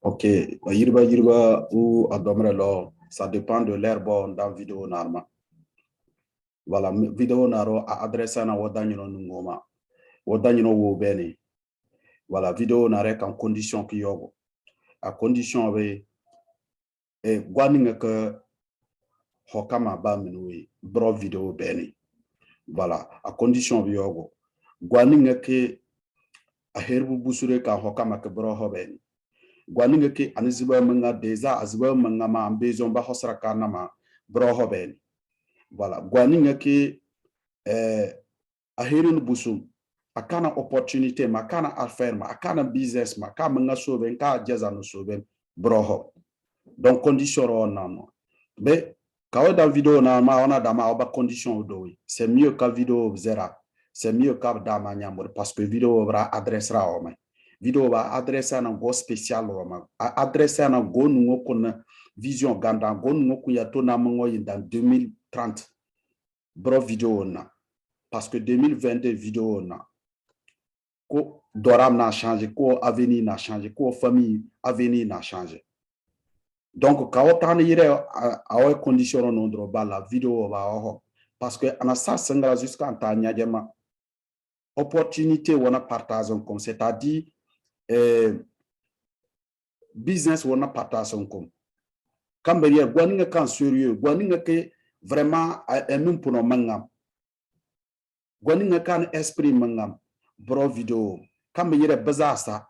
Ok, yirba ou adomre lo, ça dépend de l'air bon dans vidéo normal. Voilà, vidéo naro a adresse na wadanyo ngoma. Wadanyo wo bene. Voilà, vidéo nare kan condition ki yogo. A condition be e gwaninga ke hokama ba minui bro vidéo bene. Voilà, a condition bi yogo. Gwaninga ke a herbu busure ka hokama ke bro ho bene. Gwaninga ke aniziba menga deza aziba menga ma ambezo mba hosra kana ma bro ho bene. Voilà, gwaninga ke ahirin busum akana opportunité ma kana affaire ma akana business ma ka menga soben ka jaza no soben broho. Donc condition ro nano be kawe dans vidéo na ma ona dama oba condition do c'est mieux que vidéo zera, c'est mieux que dama nyamor parce que vidéo bra adressera o ma vidéo ba adressa na go spécial o ma adressa na go ngo kon vision ganda go ngo ku ya to na ngo dans 2030 bro vidéo na parce que 2022 vidéo na ko doram na changé, ko avenir na changé, ko famille avenir na changé. Donc quand on ire a condition non droba la vidéo ba ho parce que ana sa sangala jusqu'à tanya jema opportunité wona partage comme c'est-à-dire business wona partage comme kambe gwaninga kan sérieux gwaninga ke vraiment même pour no mangam gwaninga kan esprit mangam bro vidéo quand il y a besoin ça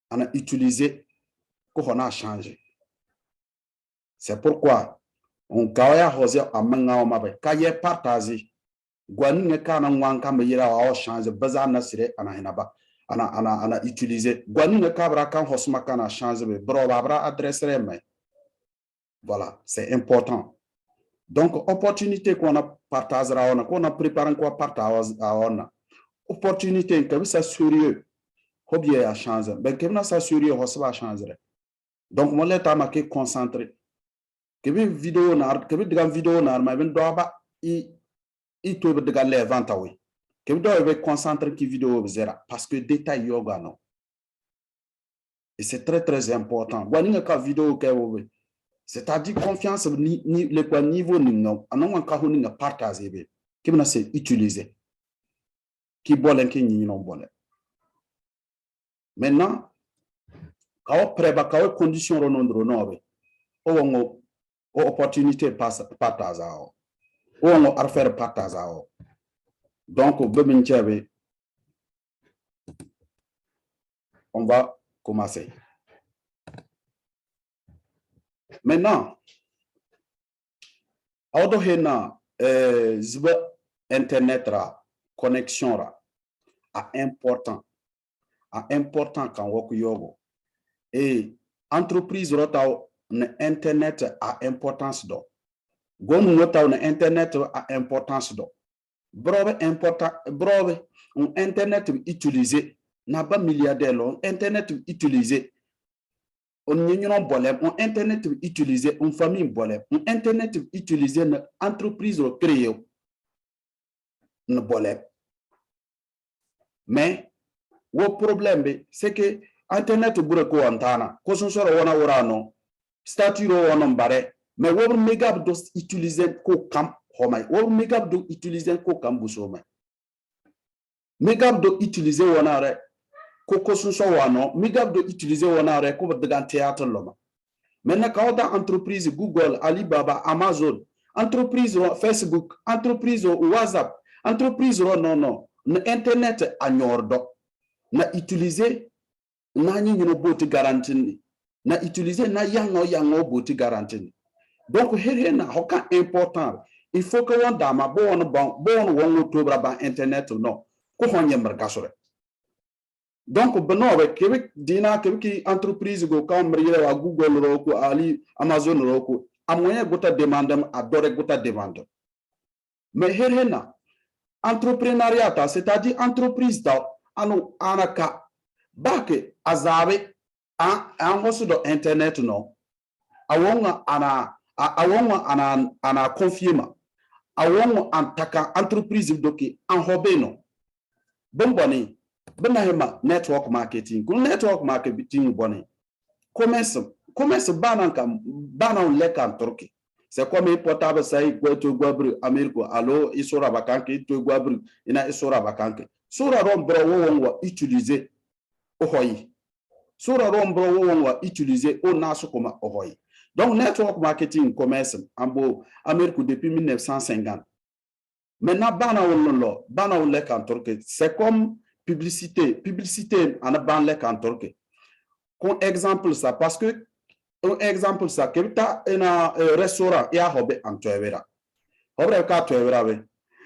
on a utilisé qu'on a changé. C'est pourquoi on kaya hosé à manga o mabe kaye partager gwaninga kana ngwan quand il y a changé besoin na sire ana hinaba ana utilisé gwaninga kabra kan hosma kana changé bro babra adresser mais voilà c'est important. Donc opportunité qu'on a partagera qu'on a préparé quoi partage on a opportunité que ça sérieux hobby a changé ben que ça sérieux va changer donc moi l'état m'a que concentré que vidéo na que de vidéo na ma ben doba i to de galer venta oui que doit concentré qui vidéo zera parce que détail yoga non et c'est très important wani ka vidéo que c'est-à-dire confiance ni le quoi niveau ni non anon ka hu ni partager be que na c'est utiliser qui bolen qui ni non bolen. Maintenant, quand on condition renondre on opportunité partage on affaire partage donc on va commencer. Maintenant, auto hena internet ra connexion ra a important quand wok yogo et entreprise rota na internet a importance do gonu rota na internet a importance do brobe important brobe on internet utiliser na ba milliardaire lo internet utiliser on n'y bolem on internet utiliser on famille bolem on internet utiliser na entreprise créer na bolem mais le problème c'est que internet bure ko antana ko son soro wona worano statut ro wonon bare mais wo megab do utiliser ko kam homay wo megab do utiliser ko kam busoma megab do utiliser wona re ko son so wano megab do utiliser wona re ko de gan théâtre loma maintenant quand dans entreprise Google, Alibaba, Amazon, entreprise Facebook, entreprise WhatsApp, entreprise non internet a nyordo na utiliser na nyino boti garantie na utiliser na yango boti garantie donc na hoka important il faut que on dama bon won octobre ba internet non ko honye margasore donc benobe kebe dina kebe ki entreprise go kamriye wa Google roko ali Amazon roko amoyen gota demande adore gota demande mais na entrepreneuriat c'est-à-dire entreprise da anu anaka bake azabe an hosu do internet no awonga ana confirma awonga antaka entreprise doki an hobe no bomboni bena hema network marketing kun network marketing boni commerce bana lek en Turquie. C'est comme il portable ça il to gwabru Americo allo isora bakanke to gwabru ina isora bakanke. Sura rombro wo utiliser ohoyi. Sura rombro wo utiliser o nasu comme ohoyi. Donc network marketing commerce ambo Americo depuis 1950. Maintenant bana lek en Turquie. C'est comme publicité en ban lek en Turquie. Comme exemple ça parce que un exemple ça que ta un restaurant ya hobe antwevera hobre ka twevera be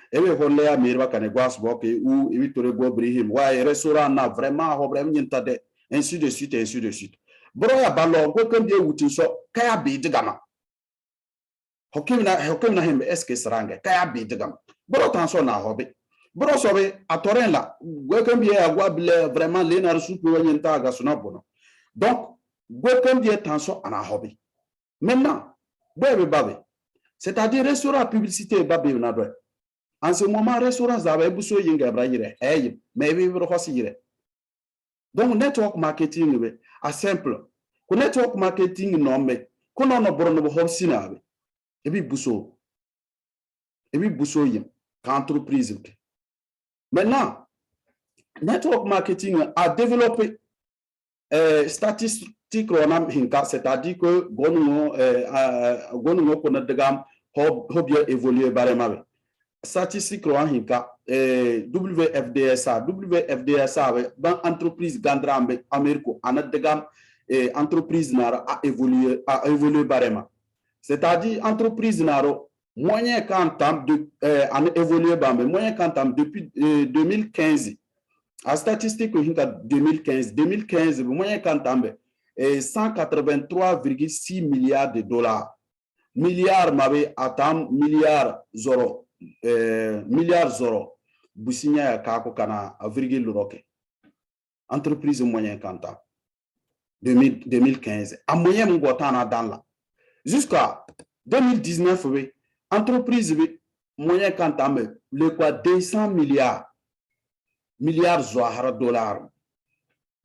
ebe holle ya mirba kane gwas boke ou evitore go brihim wa restaurant na vraiment hobre nyinta de ainsi de suite bro ya ballo go kan die wutin so kaya be digama hokimna him eske srange kaya be digama bro tanso na hobe bro so be atoren la go kan be agwa bile vraiment lenar su ko nyinta ga suna bono donc Gokem die tension en a hobby. Maintenant, c'est-à-dire restaurant publicité babe na do. En ce moment restaurant zabe buso yinga brayire mais vivre hosire. Donc network marketing be a simple. Ko network marketing no me ko no borono bo hosina be. Ebi buso yim ka entreprise. Maintenant, network marketing a développé statistique c'est-à-dire que gonungo kona degam hobia évoluer barema statistique hinka WFDSA ban entreprise gandrambe Americo ana degam entreprise nara a évoluer barema c'est-à-dire entreprise naro moyen quantam de en évoluer bambe moyen quantam depuis 2015 a statistique hinka 2015 moyen quantam 183,6 milliards de dollars. Milliards m'avait atteint milliards zoro. Milliards zoro. Businya kako kana virgule roke. Entreprise moyen quantum. 2015. A moyen m'gotana dans la. Jusqu'à 2019, oui. Entreprise moyen quantum le quoi 200 milliards. Milliards zohara dollars.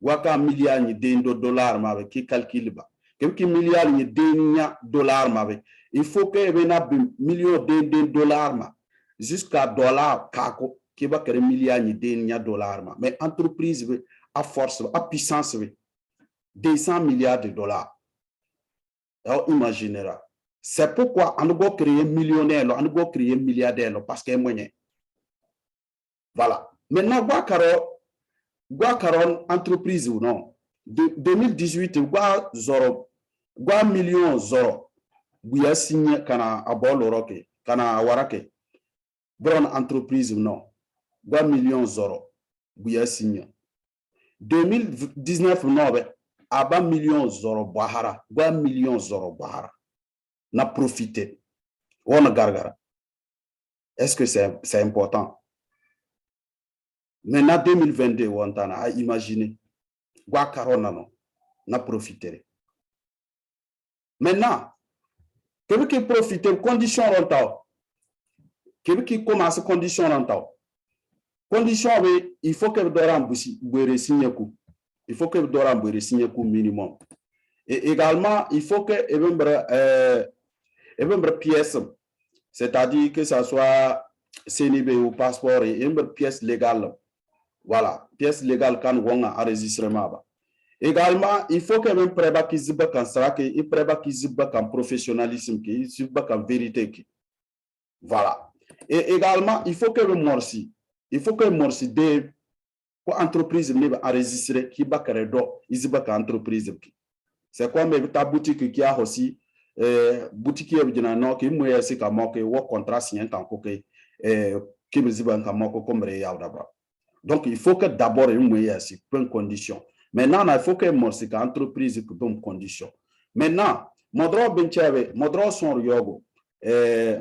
Waka milliard ni dendo dollar ma qui calcule ba qui milliard ni denya dollar ma il faut que bena million de dollars ma jusqu'à dollar kako qui va créer milliard ni denya dollar ma mais entreprise à force à puissance 200 milliards de dollars. Alors imaginera c'est pourquoi on doit créer millionnaire on doit créer milliardaire parce que moyen voilà maintenant Gwa karon entreprise ou non de 2018 gwa million zoro buya signé kana abolo roke kana warake bron entreprise ou non gwa million zoro buya signé 2019 non be aba million zoro bahara gwa million zoro bahara na profiter on gargara est-ce que c'est important? Maintenant, 2022, on a imaginé. Gwa karona no, na profiter. Maintenant, quelqu'un qui profite, condition rentable. Quelqu'un qui commence condition rentable. Condition, il faut que Doran Bouere signe coup. Il faut que Doran Bouere signe coup minimum. Et également, il faut que pièce, c'est-à-dire que ça soit CNIB ou passeport et une pièce légale. Voilà, pièce légale quand on a enregistrement. Également, il faut que même préba qui ziba kan sarake et préba qui ziba kan professionnalisme qui ziba kan vérité qui. Voilà. Et également, il faut que le morsi de quoi entreprise me enregistrer qui ba do ziba kan entreprise qui. C'est comme ta boutique qui a aussi boutique qui non qui moye c'est comme que wo contrat signé tant que qui me ziba kan comme réa d'abord. Donc, il faut que d'abord, il y ait une condition. Maintenant, il faut que l'entreprise ait une condition. Maintenant, modro son yogo,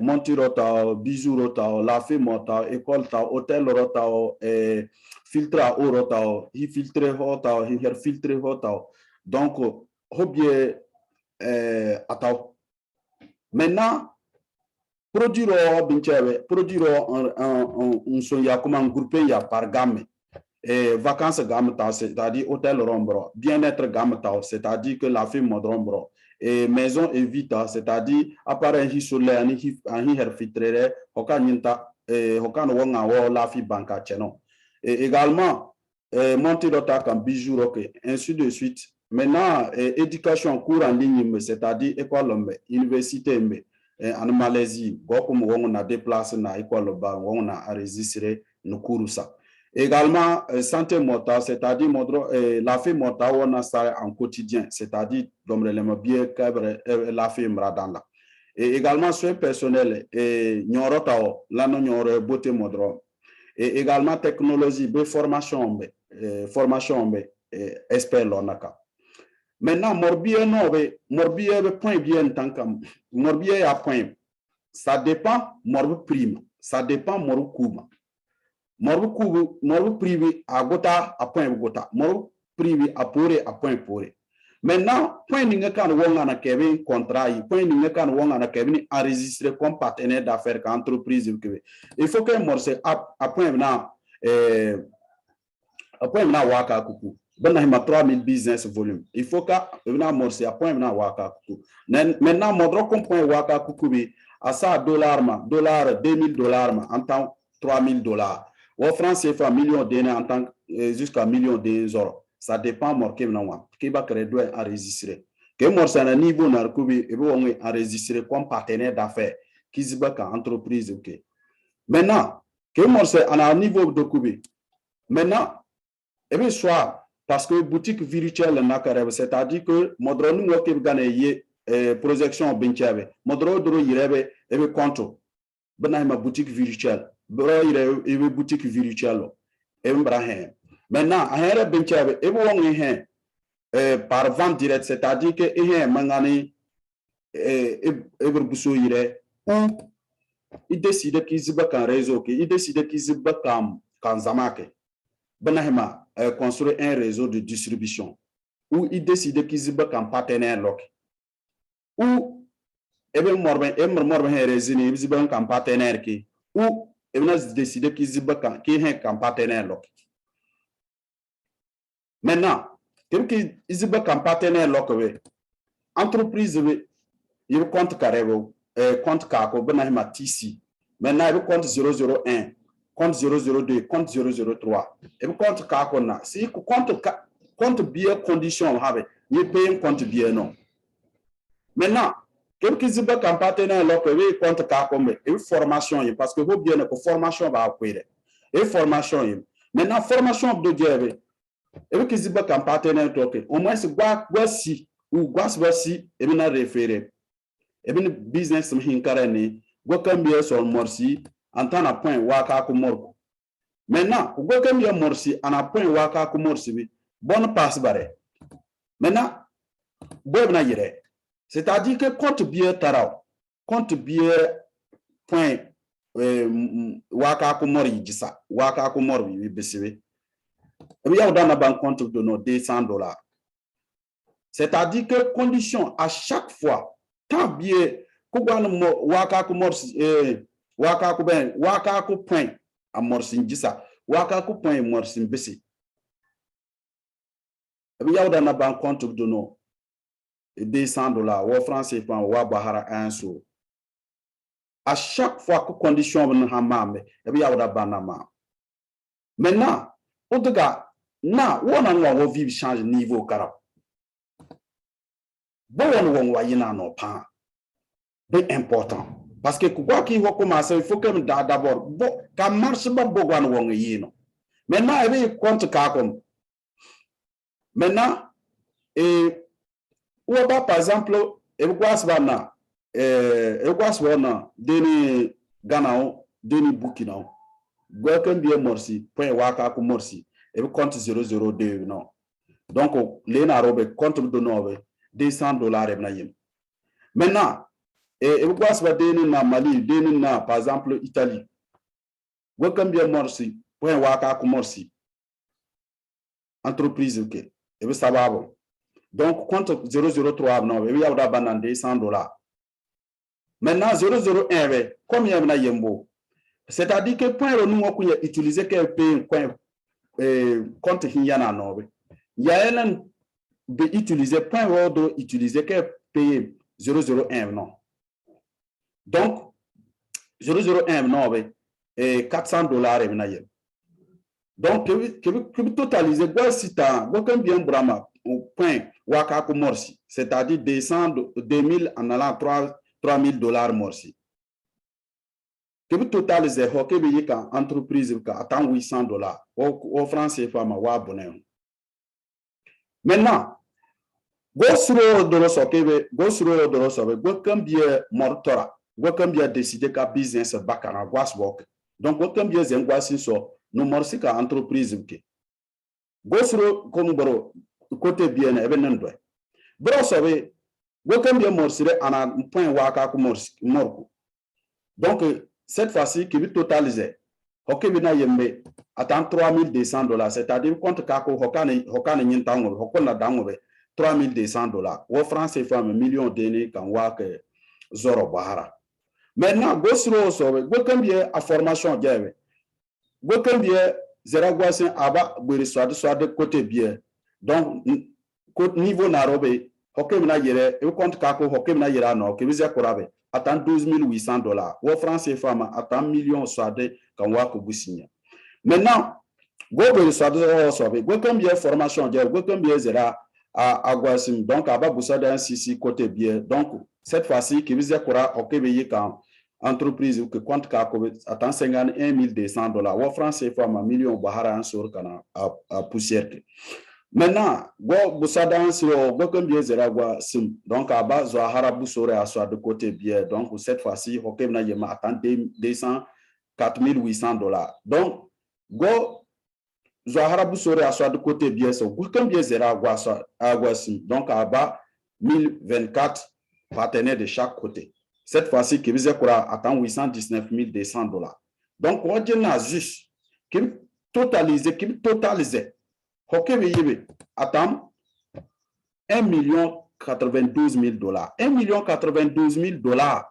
montirota, bijourota, lafe mota, école ta, hôtel rota, filtre à eau rota, filtre hota, filtre hota. Donc, hobie, attends. Maintenant, produire un soya comme un groupe ya par gamme et vacances gamta, c'est-à-dire hôtel rombro, bien-être gamta, c'est-à-dire que la fille modrombro, et maison et vita, c'est-à-dire appareil hisole ani herfitrere, hoka nyinta, hoka no wonga wo la fille banca cheno. Et également, monter d'ota comme bijou, ok, ainsi de suite. Maintenant, éducation cours en ligne, c'est-à-dire école, université, en Malaisie, comme on a déplacé na école, on a enregistré nos cours ça. Également, santé mortale, c'est-à-dire la fille mortale, on a ça en quotidien, c'est-à-dire comme le bien la fille mradanda. Et également, soins personnels, et nyorotao, là, nous beauté modron. Et également, technologie, formation, expert l'onaka. Maintenant, morbie non, morbie point bien tant que morbie à point. Ça dépend morbe prime, ça dépend morbe kouma. Morbe privé à gota à point gota, morbe privé à point pourri. Maintenant, point n'y a qu'un wong à Kevin contrat, point n'y a qu'un wong à Kevin enregistré comme partenaire d'affaires qu'entreprise. Il faut que morse à point maintenant, waka kuku. Ben a 3000 business volume. Il faut que maintenant morse à point maintenant waka kuku. Maintenant, modro comme point waka kuku à ça dollar 2000 dollars en tant $3000. Au franc CFA million d'années en tant jusqu'à million d'euros. Ça dépend morke maintenant qui va créer doit enregistrer. Que morse à un niveau narkubi et vous enregistrer comme partenaire d'affaires qui se bat entreprise ok. Maintenant que morse à un niveau de kubi. Maintenant et bien soit parce que boutique virtuelle c'est-à-dire que modro nous qui gagner projection binchabe modro dro yirebe et bien compte ben ma boutique virtuelle bro yire boutique virtuelle et ben maintenant a here binchabe et bon par vente directe c'est-à-dire que et mangani et buso yire ou il décide qu'ils se battent en réseau il décide qu'ils se battent en zamake ben construire un réseau de distribution ou il décide qu'ils se battent en partenaire local ou ebe morben résine ils se battent en partenaire qui ou ils décident qu'ils se battent en partenaire local. Maintenant quelqu'un ils se battent en partenaire local entreprise il compte carrément compte kako ben TC maintenant il compte 001 compte 002 compte 003 et compte kako na si compte bien condition have il paye compte bien non maintenant quelqu'un qui bat en partenaire local il compte kako mais et formation parce que vous bien que formation va acquérir et formation maintenant formation de dieu et qui bat en partenaire local au moins c'est voici ou voici et bien référé et bien business hinkarani gokambia sur morsi en tant à point waka ko morko maintenant gokambia morsi en point waka ko morsi bonne passe bare maintenant bobna yire c'est-à-dire que compte bien taraw compte bien point waka ko mori jisa waka ko morbi besibe et bien dans la banque compte de nos $200. C'est-à-dire que condition à chaque fois tant bien waka ko morsi waka ko point a morsi jisa waka ko point morsi besi e bi yawda na ban compte de no $200 ou francs CFA wa bahara un so à chaque fois que condition ben hamame e bi yawda banama maintenant odaga na wona wo vivre change niveau karab bon won wa yina no pa c'est important parce que quoi qu'il va commencer il faut que d'abord bon quand marche pas bogwan won yino maintenant il compte ka comme maintenant et ou pas par exemple et quoi ça na deni Ghana deni Burkina gwa bien morsi point waka ko morsi et compte 002 non donc les na robe compte de nove $200 et na maintenant et quoi ça deni na Mali deni na par exemple Italie gwa bien morsi point waka ko morsi entreprise ok et ça va bon donc compte 003 non et il y a $200. Maintenant 001 combien na yembo c'est-à-dire que point nous on utiliser quel point compte Hinyana Nobe. Il y a un utiliser point ordre utiliser que payer 001 non. Donc 001 non et $400 donc que totaliser quoi si t'as aucun bien brama au point waka morsi, c'est-à-dire descendre 2000 en allant $3000 morsi. Que vous totalisez hockey bi ka entreprise ka attend $800 au franc CFA ma wa bonheur. Maintenant go suro doro sokebe go suro doro sobe go kambie mortora go kambie décider ka business bakana wasbok donc go kambie zengwasi so no morsi ka entreprise ke go suro comme boro côté bien even ndo bro sobe go kambie morsire ana point waka ko morku donc cette fois-ci qui veut totaliser hoke bina yembe attend $3200 c'est-à-dire compte ka ko hokane nyintango hokona dangobe $3200 au franc CFA million donné quand wa que zoro bahara maintenant go suro so go kambie a formation diabe go kambie zera gwasin aba buri soit de côté bien donc niveau narobe hoke bina yere e compte ka ko hoke bina yera no ke bize korabe attend $12800 au franc CFA attend million soit de quand wa ko businya maintenant go buri soit de so go kambie formation diabe go kambie zera à Guasim, donc à Baboussa d'un sisi côté bien. Donc, cette fois-ci, qui visait Kora, ok, veillez quand entreprise ou que compte Kako attend $51,200. Ou franc CFA, ma million Bahara en sur Kana à poussière. Maintenant, go Boussa d'un sur go comme bien Zera Guasim, donc à bas Zohara Boussore à soit de côté bien. Donc, cette fois-ci, ok, n'a yema attend $4,800. Donc, go Zohara Boussore à soit de côté bien, so comme bien Zera Aguasim, donc à bas 1024 partenaires de chaque côté. Cette fois-ci, qui visait quoi attend $819,200. Donc, on dit juste qui totalisait, ok, attend $1,092,000. $1,092,000.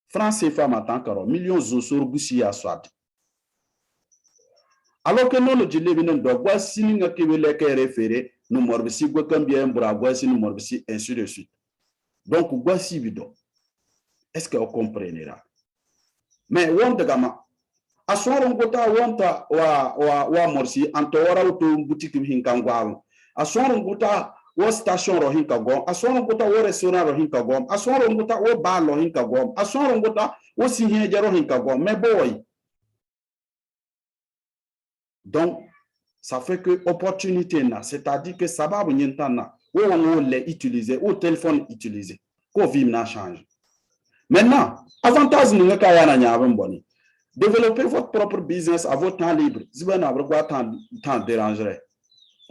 France CFA m'attend car millions Zosur Boussi à soit. Alors que non le dile binen do voici nga kebele ke référé nous morbisi go combien bra voici nous morbisi ainsi de suite. Donc voici bidon. Est-ce que vous comprenez là? Mais on de gama asoro ngota wonta wa morsi antowara auto boutique hinkangwa asoro ngota wo station ro hinkagom asoro ngota wo restaurant ro hinkagom asoro ngota wo bar ro hinkagom asoro ngota wo sihen jaro hinkagom mais boy. Donc, ça fait que opportunité, c'est-à-dire que ça va venir où on les utiliser, où téléphone utiliser, qu'on vit na change. Maintenant, avantage nous développer votre propre business à votre temps libre. Si vous avez temps dérangerait,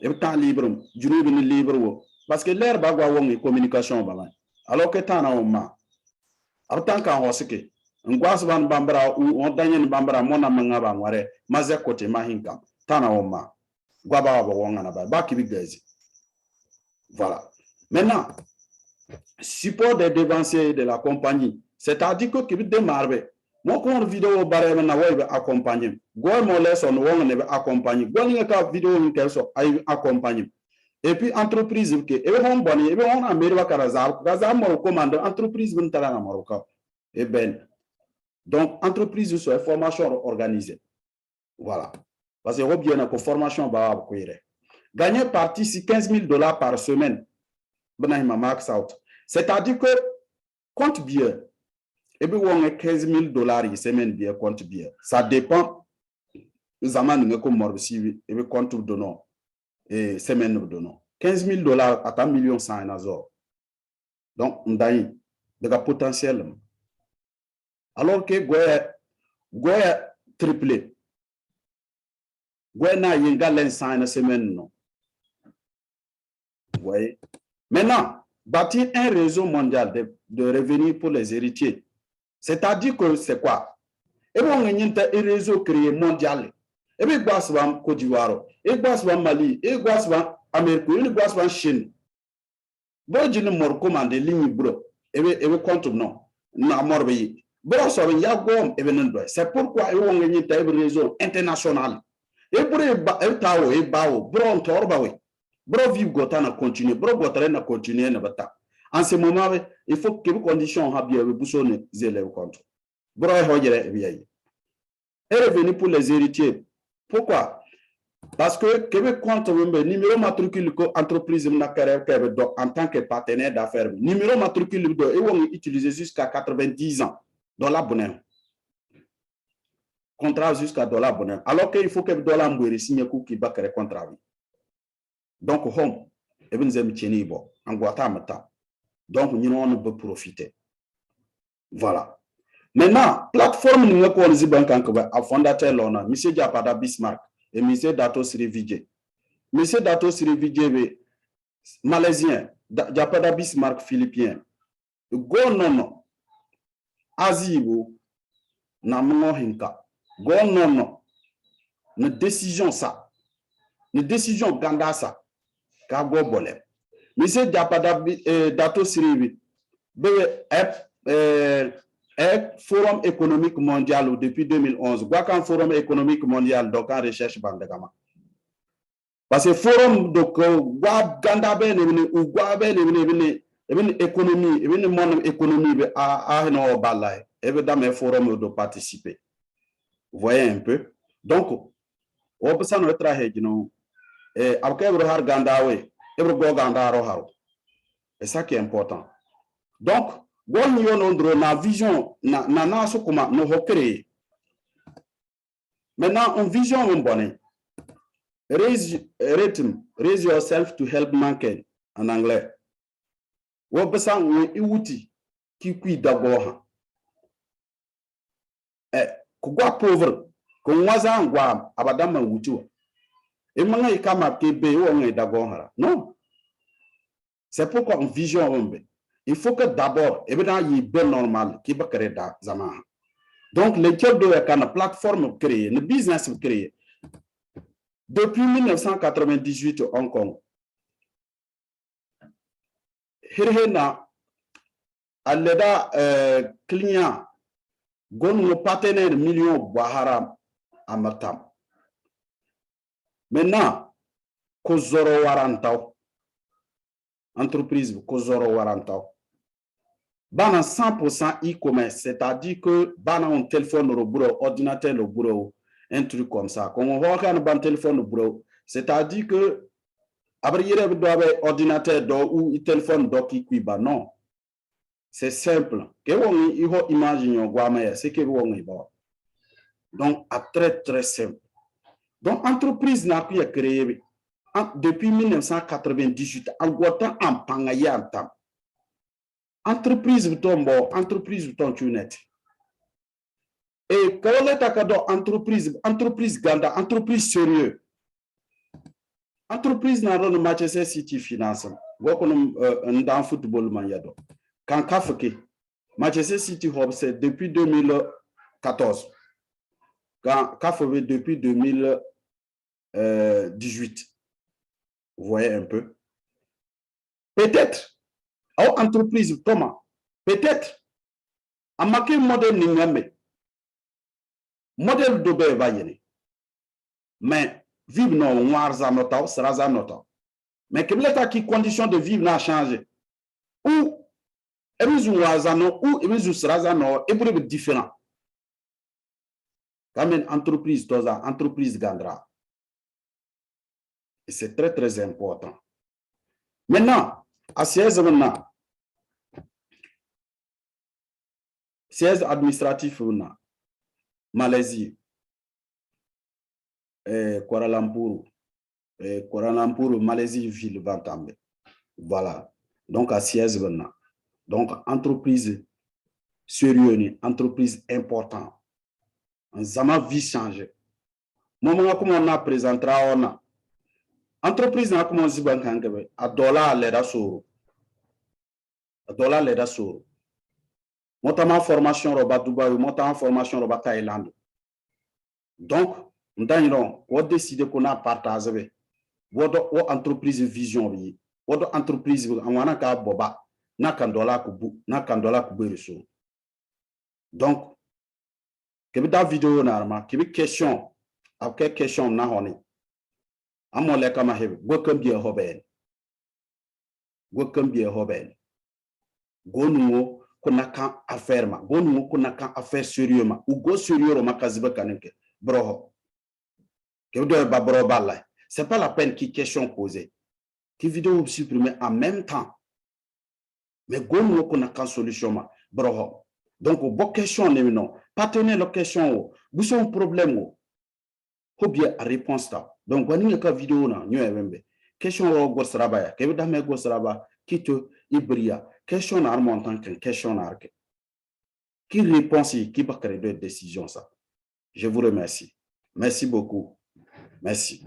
et temps libre, du libre, parce que l'air bagua wong communication alors que temps na ma, en tant qu'en que ngwasban bambara ou on danyen bambara mona mangaba ngware maze kote mahinka tana oma gwaba wonga ba kibigazi. Voilà. Maintenant, support des dévanciers de la compagnie, c'est-à-dire que kibi démarre mon compte vidéo bare na wa accompagner go mo lesson wonga ne accompagner go ni ka vidéo ni kelso ay accompagner. Et puis entreprise que e won boni e won ameri wa kaza mo commande entreprise bin tala na maroka et ben. Donc, entreprise sur la formation organisée. Voilà. Parce que bien une formation gagner partie si $15,000 par semaine. C'est-à-dire que compte bien. Et puis on a $15,000 semaine bien compte bien. Ça dépend. Zaman ne comme morbi et puis compte donnant et semaine donnant. $15,000 à $1,100,000. Donc on a de la potentiel. Alors que Goya triplé. Goya na yenga l'instant une semaine non. Vous voyez? Maintenant, bâtir un réseau mondial de revenus pour les héritiers. C'est-à-dire que c'est quoi? Et bon, on a un réseau créé mondial. Et puis, Guaswan Côte d'Ivoire, et Guaswan Mali, et Guaswan Amérique, et Guaswan Chine. Bon, je ne me recommande ligne bro. Et puis, compte non. Na morbi. C'est pourquoi on a un réseau international. Et bro vive gota na continuer, bro gota na continuer na bata. En ce moment, il faut que les conditions ha bien boussonner zélé compte. Bro e hojere bien. Et revenu pour les héritiers. Pourquoi? Parce que Québec compte numéro matricule que entreprise en tant que partenaire d'affaires. Numéro matricule de et on utilise jusqu'à 90 ans dans la bonne. Contrat jusqu'à dollar bonheur. Alors qu'il faut que le dollar mouille signe coup qui bat le contrat. Donc, home, et bien, nous avons bon, en Guatemala. Donc, nous on profiter. Voilà. Maintenant, plateforme nous avons connu banque en fondateur l'on Monsieur Diapada Bismarck et Monsieur Dato Sri Vijay. Monsieur Dato Sri Vijay, malaisien, Diapada Bismarck philippien. Go non, Azibo, Namongo Hinka. Go non, une décision ça. Une décision ganda ça. Kago bolem. Monsieur Diapada Dato Sri Forum économique mondial depuis 2011. Quoi Forum économique mondial donc en recherche bandagama. Parce que forum donc ganda ben ou économie mon économie a no balai évidemment forum de participer. Vous voyez un peu. Donc on peut s'en retraiter non. Et ça qui est important. Donc, na vision, na maintenant, une vision bonne. Raise yourself to help mankind en anglais. Vous avez un outil qui cuit d'abord. Quoi pauvre, qu'on waza ngwa abadama wutu. Et maintenant, il kama kebe on est d'abord. Non. C'est pourquoi une vision. Il faut que d'abord, évidemment, il y ait bien normal qui va créer dans Zaman. Donc, l'équipe de la plateforme créée, le business créé. Depuis 1998 au Hong Kong, Hirhena, à l'aide client, gon partenaire million Bahara à Matam. Maintenant, Kozoro Warantao, entreprise Kozoro Warantao. Bana 100% e-commerce, c'est-à-dire que bana un téléphone au bureau, ordinateur au bureau, un truc comme ça. Quand on voit un téléphone au bureau, c'est-à-dire que après il y a un ordinateur ou un téléphone qui cuiba non. C'est simple. Que on y imagine c'est que on y va. Donc très très simple. Donc entreprise n'a pas créé depuis 1998 en Guatemala en Pangaya en temps. Entreprise tombe, entreprise tombe net. Et quand on est à entreprise ganda, entreprise sérieux. Entreprise n'a pas de Manchester City Finance. Vous connaissez dans football maniado. Quand Kafke, Manchester City Hub c'est depuis 2014. Quand Kafke depuis 2018. Vous voyez un peu. Peut-être. Entreprise comment? Peut-être. À marquer modèle n'ingame. Modèle de bé va y mais vivre non noir zanota sera zanota. Mais que l'état qui condition de vivre n'a changé. Ou ebizu wazano ou ebizu sera zano et pour différent. Comme une entreprise toza entreprise gandra. Et c'est très très important. Maintenant, à 16 maintenant. Siège administratif Malaisie, Kuala Lumpur, Malaisie, ville Vantambe. Voilà. Donc, à siège maintenant. Donc, entreprise sérieuse, entreprise importante. En zama vie changé. Moment comme on a présenté, on a entreprise n'a comment on banque à dollar l'aide sur. À dollar l'aide sur. Notamment formation roba Dubaï, notamment formation roba Thaïlande. Donc, on décide qu'on a partagé votre entreprise vision, votre entreprise en wana boba, na kandola kubu, na kandola kubu. Donc, que dans vidéo normalement, que question Après question na honi. Amole kama hebe. Gwekambie hoben. Gwekambie hoben. Gonungo kuna kan affaire ma. Gonungo kuna kan affaire sérieux ma. Ou go sérieux ma kazibe kanenke. Broho. C'est pas la peine qui question posée. Qui vidéo supprimer en même temps. Mais gonungo kuna kan solution ma. Broho. Donc, bon question, non. Pas tenir la question, vous avez un problème, ou bien réponse là. Donc, vous avez une vidéo, question au Gossraba, que vous avez Gossraba, qui te ibria, question à montant qu'une question à arc. Qui répond si, qui va créer des décisions, ça. Je vous remercie. Merci beaucoup. Merci.